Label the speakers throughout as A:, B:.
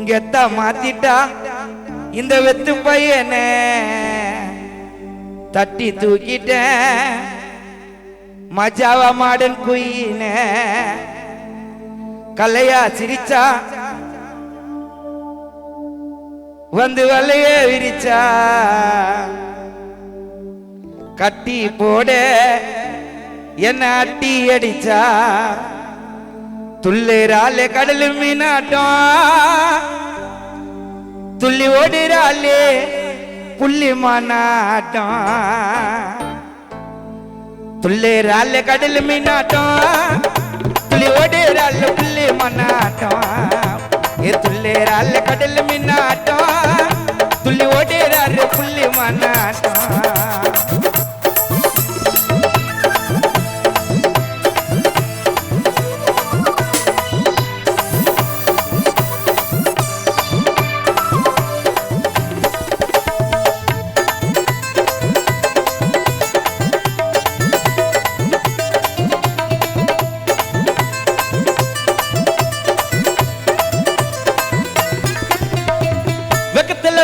A: கெத்தா மாத்திட்டா இந்த வெத்து பையனே தட்டி தூக்கிட்ட மஜாவா மாடன் குயின கலையா சிரிச்சா வந்து வலைய விரிச்சா கட்டி போட என்ன அட்டி அடிச்சா துள்ளுறாளே கடல் மீனாட்டம் துள்ளி ஓடுறாளே புள்ளி மானாட்டம் துள்ளுறாளே கடல் மீனாட்டம் துள்ளி ஓடுறாளே புள்ளி மானாட்டம் ஏ துள்ளுறாளே கடல் மீனாட்டம் துள்ளி ஓடுறாளே புள்ளி மானாட்டம்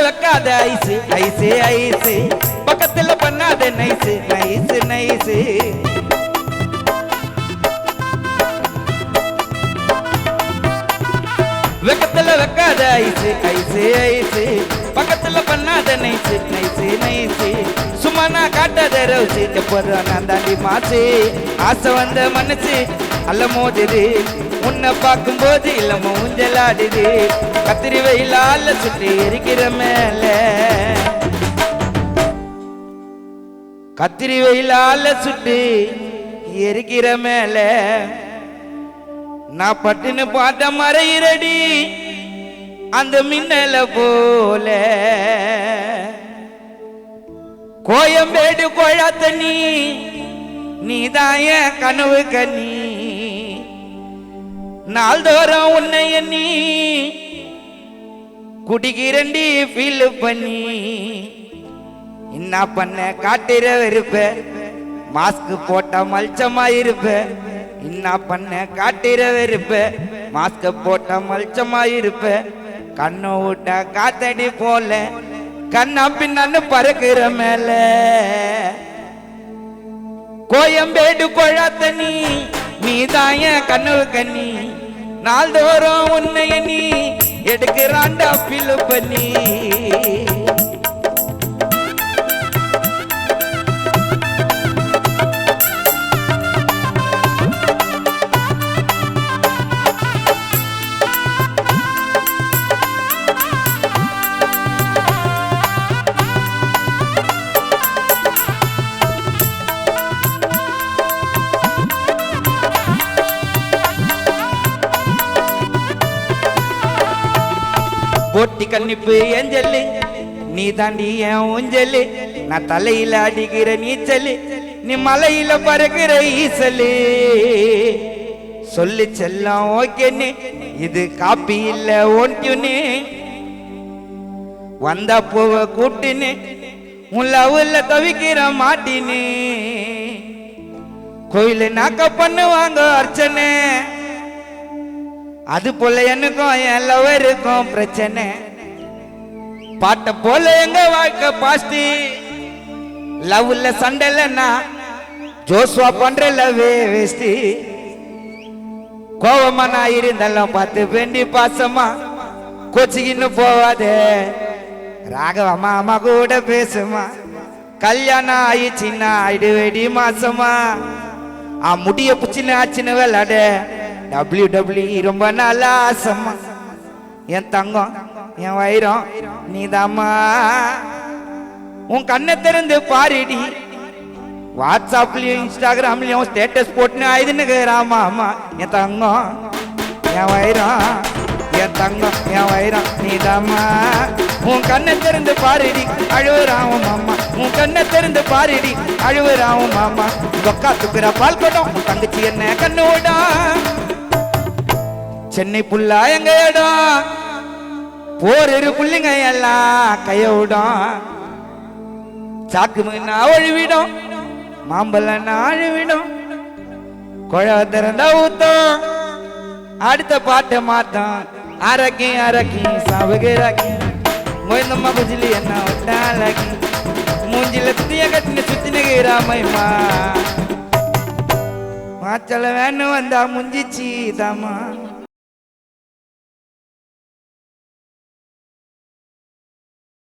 A: வைக்காத ஐசு ஐசு ஐசு பக்கத்துல பண்ணாத நைசு நைசு நைசு வெக்கத்துல வைக்காத ஐசு ஐசு ஐசு பக்கத்துல பண்ணாத நைசு நைசு நைசு சும்மா நான் காட்டாத ரவுசு எப்போதும் நான் தாண்டி மாசு ஆசை வந்த மனசு அல்ல மோதுது உன்னை பார்க்கும் போது இல்லாம ஊஞ்சலாடுது கத்திரி வெயிலால சுட்டு எரிக்கிற மேல கத்திரி வெயிலால சுட்டு எரிக்கிற மேல நான் பட்டுன்னு பாட்ட மறையிறடி அந்த மின்னல போல கோயம்பேடு கோழாத்த நீதான் என் கனவு கண்ணி நாள்தோறும் உன்னை எண்ணி குடிக்கிறண்டி ஃபீல் பண்ணி என்ன பண்ண காட்டுற இருப்ப மாஸ்க் போட்டா மல்ச்சமா இருப்ப என்ன பண்ண காட்டுற இருப்ப மாஸ்க் போட்டா மல்ச்சமா இருப்ப கண்ணு விட்டா காத்தடி போல கண்ணா பின்னான்னு பறக்கிற மேல கோயம்பேடு கொழாத்த நீதான் என் கனவு கண்ணி நாள்தோறும் உன்னை நீ எடுக்கிறாண்டா பில்லு பண்ணி போட்டி கண்ணிப்பு ஏஞ்சல்லு நீ தாண்டி என் ஊஞ்சலு நான் தலையில அடிக்கிற நீச்சலு நீ மலையில பறக்கிற ஈசலு சொல்லு செல்லம் ஓகேன்னு இது காப்பி இல்ல ஒன்றுன்னு வந்தா போவ கூட்டுன்னு உன் லவ்ல தவிக்கிற மாட்டின்னு கோயில நாக்க பண்ணுவாங்க அர்ச்சனை அது போல எனக்கும் என் லவருக்கும் பிரச்சனை பாட்ட போல எங்க வாழ்க்கை பாஸ்டி லவ்ல சண்டைலன்னா ஜோஸ்வா பண்ற லவ்வே வேஸ்டி கோவமா நான் இருந்தாலும் பார்த்து வேண்டி பாசமா கோச்சிக்கின்னு போவாதே ராகவமா அம்மா கூட பேசுமா கல்யாணம் ஆயிடுச்சுன்னா ஆயிடுவேடி மாசமா முடிய புச்சின்னு ஆச்சுன்னு விளாட WWE ரொம்ப நல்லா ஆசம்மா என் தங்கம் என் வைரம் நீதாம்மா உன் கண்ணை திறந்து பாருடி வாட்ஸ்அப்லயும் இன்ஸ்டாகிராம்லயும் ஸ்டேட்டஸ் போட்டுன்னு ஆயுதுன்னு ராமா அம்மா என் தங்கம் என் வைரம் என் தங்கம் என் வைரம் நீதாம்மா உன் கண்ணை திறந்து பாருடி அழுவுறாவும் மாமா உன் கண்ணை திறந்து பாருடி அழுவுறாவும் மாமா கொக்கா துக்குற பால் கொடும் தங்கச்சி என்ன கண்ணு விடா சென்னை புல்லா எங்க இடம் போரு புள்ளிங்க எல்லாம் கைய விடும் சாக்கு மீன் அழுவிடும் மாம்பழம் அழுவிடும் குழ திறந்தா ஊத்தம் அடுத்த பாட்டை மாத்தம் அரக்கி அரக்கி சாவுகிறாக்கி மொய்ந்தம்மா புஜிலி என்ன ஒட்டாலக்கி மூஞ்சில துணிய கட்டின சுத்தினகிராமைமா மாச்சல வேணும் வந்தா முஞ்சிச்சி தாமா